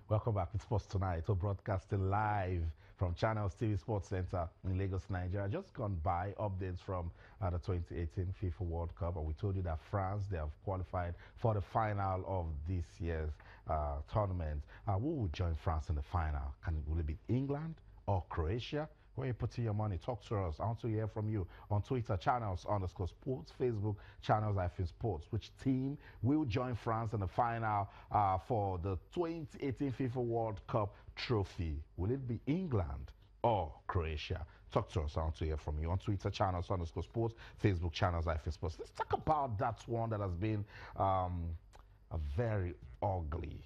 Welcome back to Sports Tonight. We're broadcasting live from Channels TV Sports Center in Lagos, Nigeria. Just gone by updates from the 2018 FIFA World Cup. And we told you that France, they have qualified for the final of this year's tournament. Who will join France in the final? Will it be England or Croatia? Where are you putting your money? Talk to us. I want to hear from you on Twitter, channels_sports, Facebook, channels-sports. Which team will join France in the final for the 2018 FIFA World Cup trophy? Will it be England or Croatia? Talk to us. I want to hear from you on Twitter, channels_sports, Facebook, channels-sports. Let's talk about that one that has been a very ugly,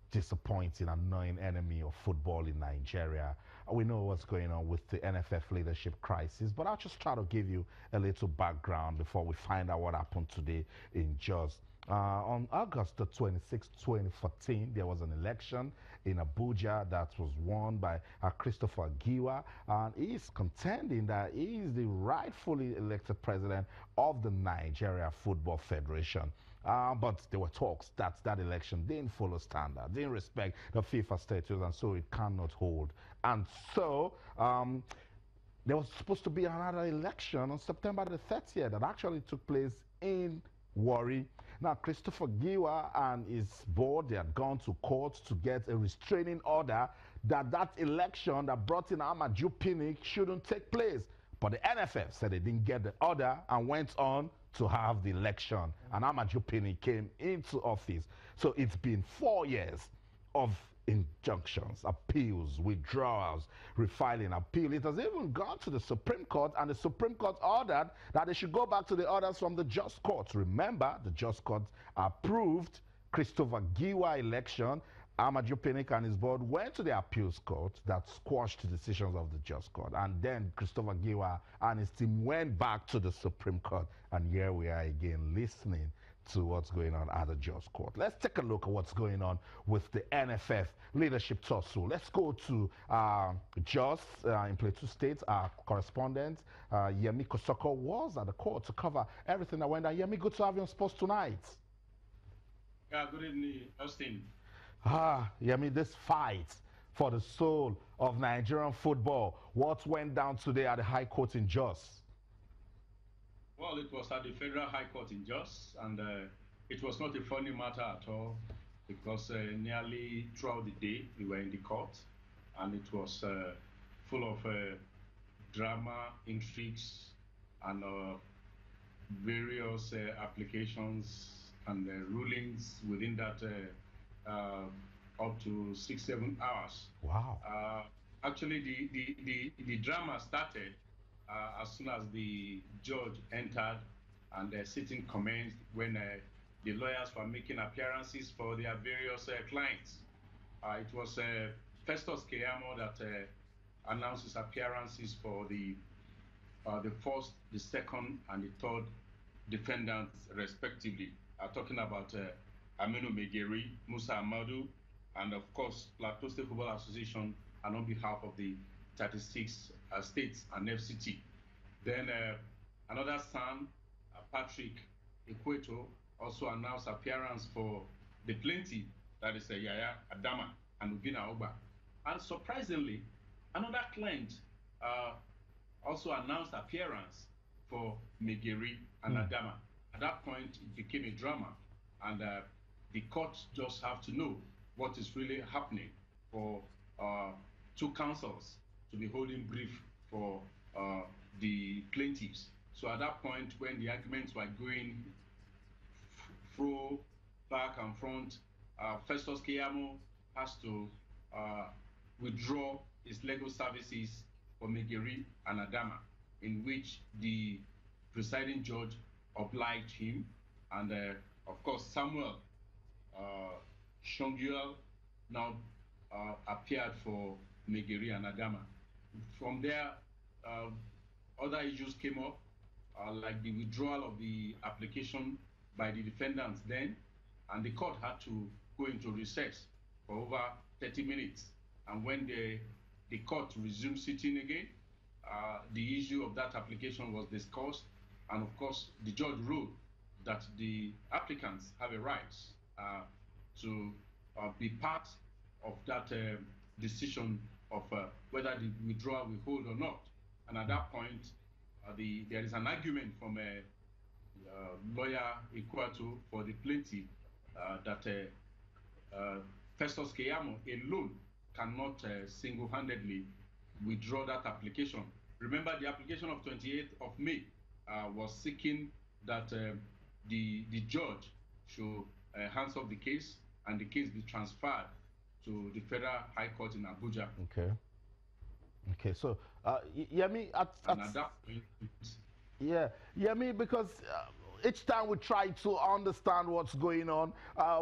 disappointing, annoying enemy of football in Nigeria. We know what's going on with the NFF leadership crisis, but I'll just try to give you a little background before we find out what happened today in Jos. On August the 26th, 2014, there was an election in Abuja that was won by Christopher Giwa, and he's contending that he is the rightfully elected president of the Nigeria Football Federation. But there were talks that that election didn't follow standard, didn't respect the FIFA statutes, and so it cannot hold. And so there was supposed to be another election on September the 30th that actually took place in Warri. Now, Christopher Giwa and his board, they had gone to court to get a restraining order that election that brought in Amadou Pinnick shouldn't take place. But the NFF said they didn't get the order and went on to have the election. And Amadou Pinnick came into office. So it's been 4 years of injunctions, appeals, withdrawals, refiling, appeal. It has even gone to the Supreme Court, and the Supreme Court ordered that they should go back to the orders from the Just Court. Remember, the Just Court approved Christopher Giwa election. Amadou Pinnick and his board went to the appeals court that squashed the decisions of the Just Court. And then Christopher Giwa and his team went back to the Supreme Court. And here we are again listening to what's going on at the Just Court. Let's take a look at what's going on with the NFF leadership tussle. Let's go to Jos in Plateau State. Our correspondent, Yemi Kosoko, was at the court to cover everything that went on. Yemi, good to have you on Sports Tonight. Yeah, good evening, Austin. Yemi, this fight for the soul of Nigerian football, what went down today at the High Court in Jos? Well, it was at the Federal High Court in Jos, and it was not a funny matter at all, because nearly throughout the day we were in the court, and it was full of drama, intrigues, and various applications and rulings within that up to 6-7 hours. Wow. Actually, the drama started as soon as the judge entered and the sitting commenced, when the lawyers were making appearances for their various clients. It was Festus Keyamo that announced his appearances for the first, the second, and the third defendants, respectively. Talking about Aminu Megeri, Musa Amadou, and of course, Plateau State Football Association, and on behalf of the 36 states and FCT. Then another son, Patrick Equato, also announced appearance for the plaintiff, that is Yaya Adama and Ubina Oba. And surprisingly, another client also announced appearance for Megeri and Adama. At that point, it became a drama, and the court just have to know what is really happening for two counsels to be holding brief for the plaintiffs. So at that point, when the arguments were going through back and front, Festus Keyamo has to withdraw his legal services for Megeri and Adama, in which the presiding judge obliged him, and of course Samuel Shonguel now appeared for Megeri and Adama. From there, other issues came up, like the withdrawal of the application by the defendants then, and the court had to go into recess for over 30 minutes. And when the court resumed sitting again, the issue of that application was discussed, and of course the judge ruled that the applicants have a right to be part of that decision of whether the withdrawal will hold or not. And at that point, there is an argument from lawyer Ikwato for the plaintiff that Festus Keyamo alone cannot single-handedly withdraw that application. Remember, the application of 28th of May was seeking that the judge should hands off the case and the case be transferred to the Federal High Court in Abuja. Okay. Okay, so Yemi, at that point, yeah, Yemi, because each time we try to understand what's going on,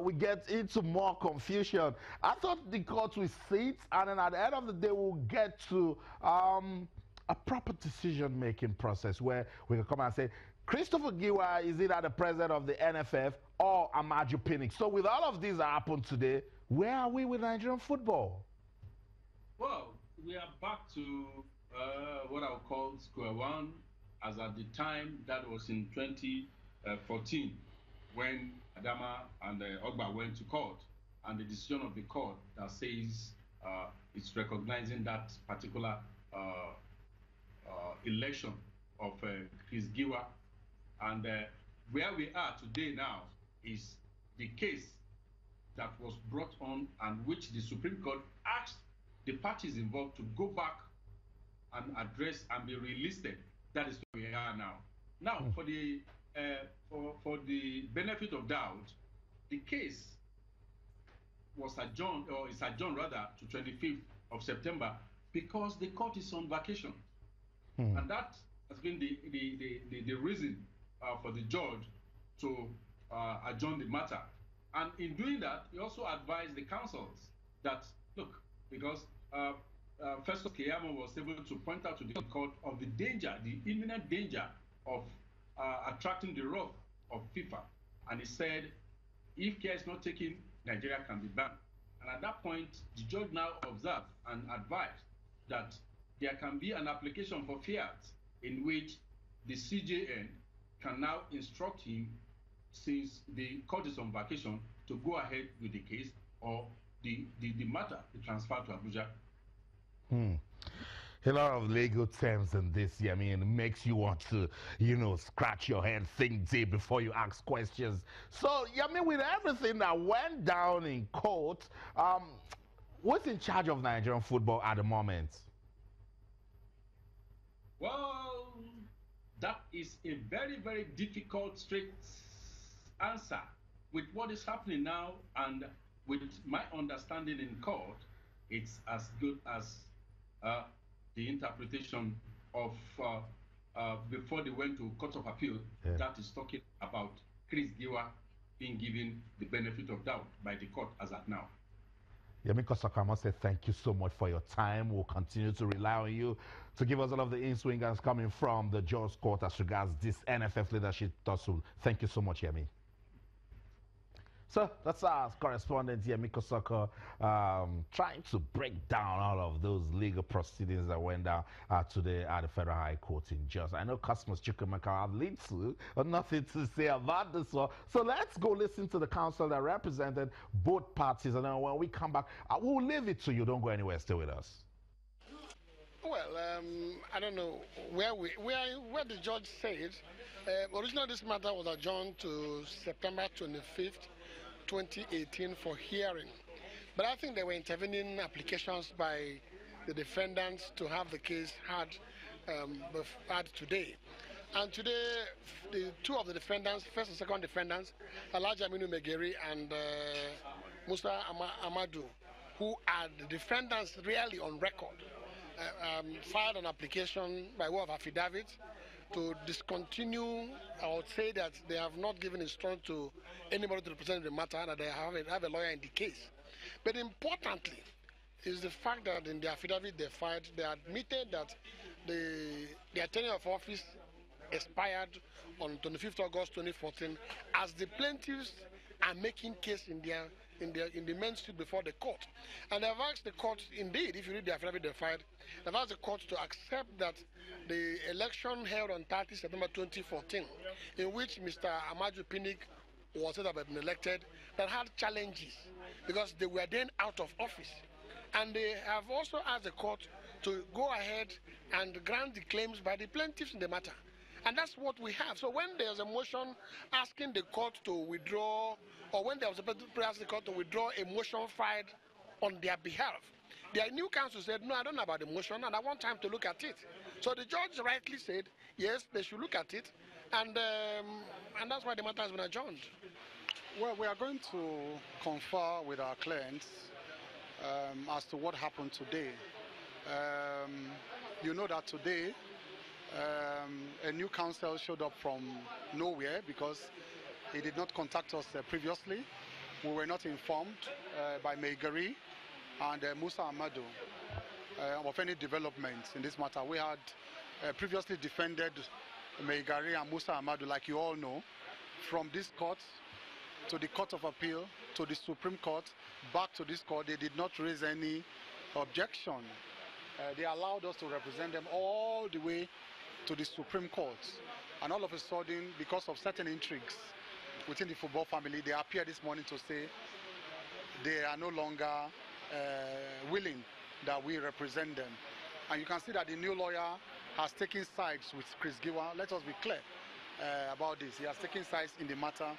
we get into more confusion. I thought the court will sit, and then at the end of the day, we'll get to a proper decision-making process where we can come and say, Christopher Giwa is either the president of the NFF or Amaju Pinnick. So with all of these that happened today, where are we with Nigerian football? Well, we are back to what I would call square one, as at the time that was in 2014 when Adama and Ogba went to court, and the decision of the court that says it's recognizing that particular election of Chris Giwa. And where we are today now is the case that was brought on and which the Supreme Court asked the parties involved to go back and address and be relisted. That is where we are now. Now, for the benefit of doubt, the case was adjourned, or is adjourned rather, to 25th of September because the court is on vacation. And that has been the reason for the judge to adjourn the matter. And in doing that, he also advised the councils that, look, because Festus Keyamo was able to point out to the court of the danger, the imminent danger of attracting the wrath of FIFA. And he said, if care is not taken, Nigeria can be banned. And at that point, the judge now observed and advised that there can be an application for fiat in which the CJN can now instruct him, since the court is on vacation, to go ahead with the case, or the matter be transferred to Abuja. A lot of legal terms in this, I mean, it makes you want to, scratch your head, think deep before you ask questions. So, I mean, with everything that went down in court, what's in charge of Nigerian football at the moment? Well, that is a very, very difficult, straight answer. With what is happening now and with my understanding in court, it's as good as the interpretation of before they went to Court of Appeal, that is talking about Chris Giwa being given the benefit of doubt by the court as at now. Yemi Kosoko, I must say thank you so much for your time. We'll continue to rely on you to give us all of the in-swingers coming from the Judge Court as regards this NFF leadership tussle. Thank you so much, Yemi. So that's our correspondent Yemi Kosoko trying to break down all of those legal proceedings that went down today at the Federal High Court in Jos. I know Cosmos Chukwemeka have little or nothing to say about this one. So let's go listen to the counsel that represented both parties, and then when we come back, we'll leave it to you. Don't go anywhere. Stay with us. Well, I don't know where the judge said. Originally, this matter was adjourned to September 25th. 2018 for hearing, but I think there were intervening applications by the defendants to have the case had today. And today, the two of the defendants, first and second defendants, Alhaji Aminu Megeri and Musa Amadu, who are the defendants really on record, filed an application by way of affidavit to discontinue. I would say that they have not given instruction to anybody to represent the matter, that they have a lawyer in the case. But importantly is the fact that in the affidavit they filed, they admitted that their tenure of office expired on 25th August 2014, as the plaintiffs are making case in the main suit before the court. And they've asked the court, indeed, if you read the affidavit they filed, they've asked the court to accept that the election held on 30 September 2014, in which Mr. Amaju Pinnick was said to have been elected that had challenges because they were then out of office. And they have also asked the court to go ahead and grant the claims by the plaintiffs in the matter. And that's what we have. So when there's a motion asking the court to withdraw, or when there was a prayer asking the court to withdraw a motion filed on their behalf, their new counsel said, no, I don't know about the motion and I want time to look at it. So the judge rightly said, yes, they should look at it. And that's why the matter has been adjourned. Well, we are going to confer with our clients as to what happened today. You know that today a new counsel showed up from nowhere because he did not contact us previously. We were not informed by Megari and Musa Amadu of any developments in this matter. We had previously defended Megari and Musa Amadu, like you all know, from this court to the Court of Appeal to the Supreme Court, back to this court. They did not raise any objection. They allowed us to represent them all the way to the Supreme Court. And all of a sudden, because of certain intrigues within the football family, they appeared this morning to say they are no longer willing that we represent them. And you can see that the new lawyer has taken sides with Chris Giwa. Let us be clear about this. He has taken sides in the matter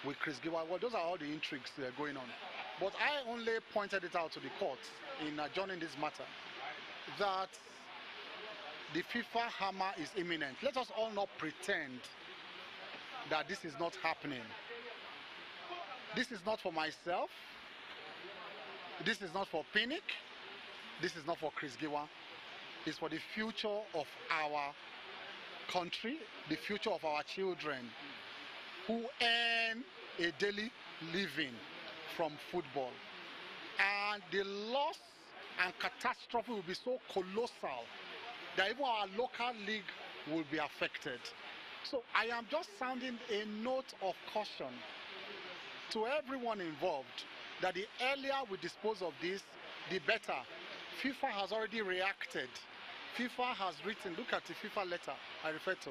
with Chris Giwa. Well, those are all the intrigues going on. But I only pointed it out to the court in adjourning this matter that the FIFA hammer is imminent. Let us all not pretend that this is not happening. This is not for myself. This is not for Pinnick. This is not for Chris Giwa. It's for the future of our country, the future of our children who earn a daily living from football. And the loss and catastrophe will be so colossal that even our local league will be affected. So I am just sounding a note of caution to everyone involved that the earlier we dispose of this, the better. FIFA has already reacted. FIFA has written, look at the FIFA letter I refer to.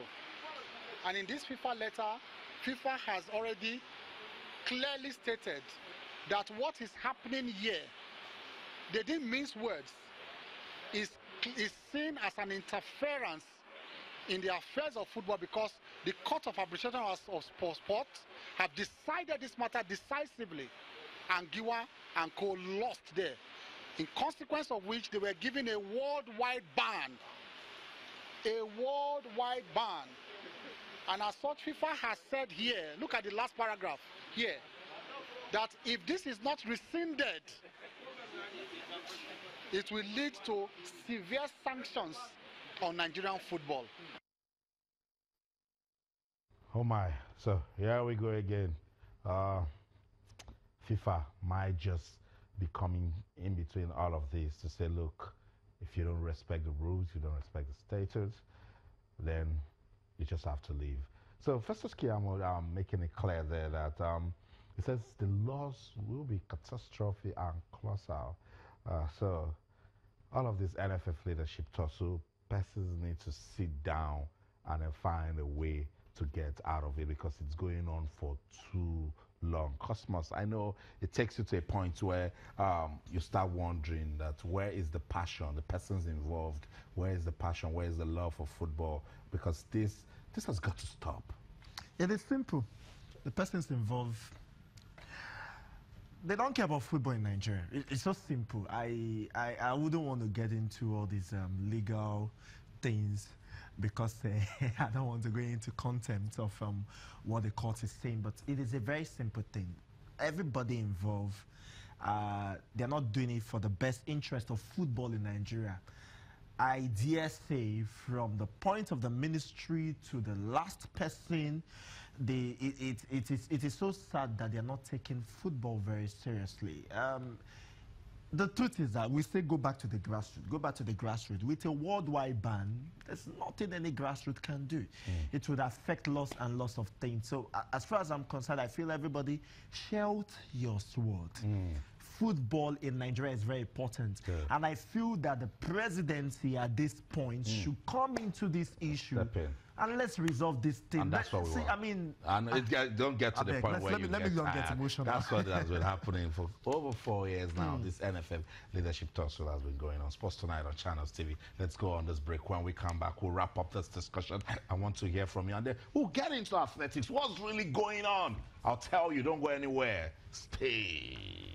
And in this FIFA letter, FIFA has already clearly stated that what is happening here, they didn't mince words, is seen as an interference in the affairs of football because the Court of Arbitration of Sport have decided this matter decisively, and Giwa and Co lost there, in consequence of which they were given a worldwide ban. A worldwide ban. And as such, FIFA has said here, look at the last paragraph here, that if this is not rescinded, it will lead to severe sanctions on Nigerian football. Oh my, so here we go again. FIFA might just be coming in between all of this to say, look, if you don't respect the rules, you don't respect the statutes, then you just have to leave. So Festus Keyamo making it clear there that he says the loss will be catastrophic and colossal. So all of this NFF leadership tussle, persons need to sit down and then find a way to get out of it because it's going on for too long. Cosmos, I know it takes you to a point where you start wondering that where is the passion, the persons involved, where is the passion, where is the love for football, because this has got to stop. It is simple. The persons involved, they don't care about football in Nigeria. It's so simple. I wouldn't want to get into all these legal things because I don't want to go into contempt of what the court is saying, but it is a very simple thing. Everybody involved, they're not doing it for the best interest of football in Nigeria. I dare say, from the point of the ministry to the last person, it is so sad that they're not taking football very seriously. The truth is that we say go back to the grassroots. Go back to the grassroots. With a worldwide ban, there's nothing any grassroots can do. It would affect loss and loss of things. So as far as I'm concerned, I feel everybody shout your sword. Football in Nigeria is very important. Good. And I feel that the presidency at this point should come into this issue and let's resolve this thing. And that's what we want. I mean, and don't get to the point where let me not get emotional. That's what has been happening for over 4 years now. This NFF leadership tussle has been going on. Sports Tonight on Channels TV. Let's go on this break. When we come back, we'll wrap up this discussion. I want to hear from you, and then we'll get into athletics. What's really going on? I'll tell you. Don't go anywhere. Stay.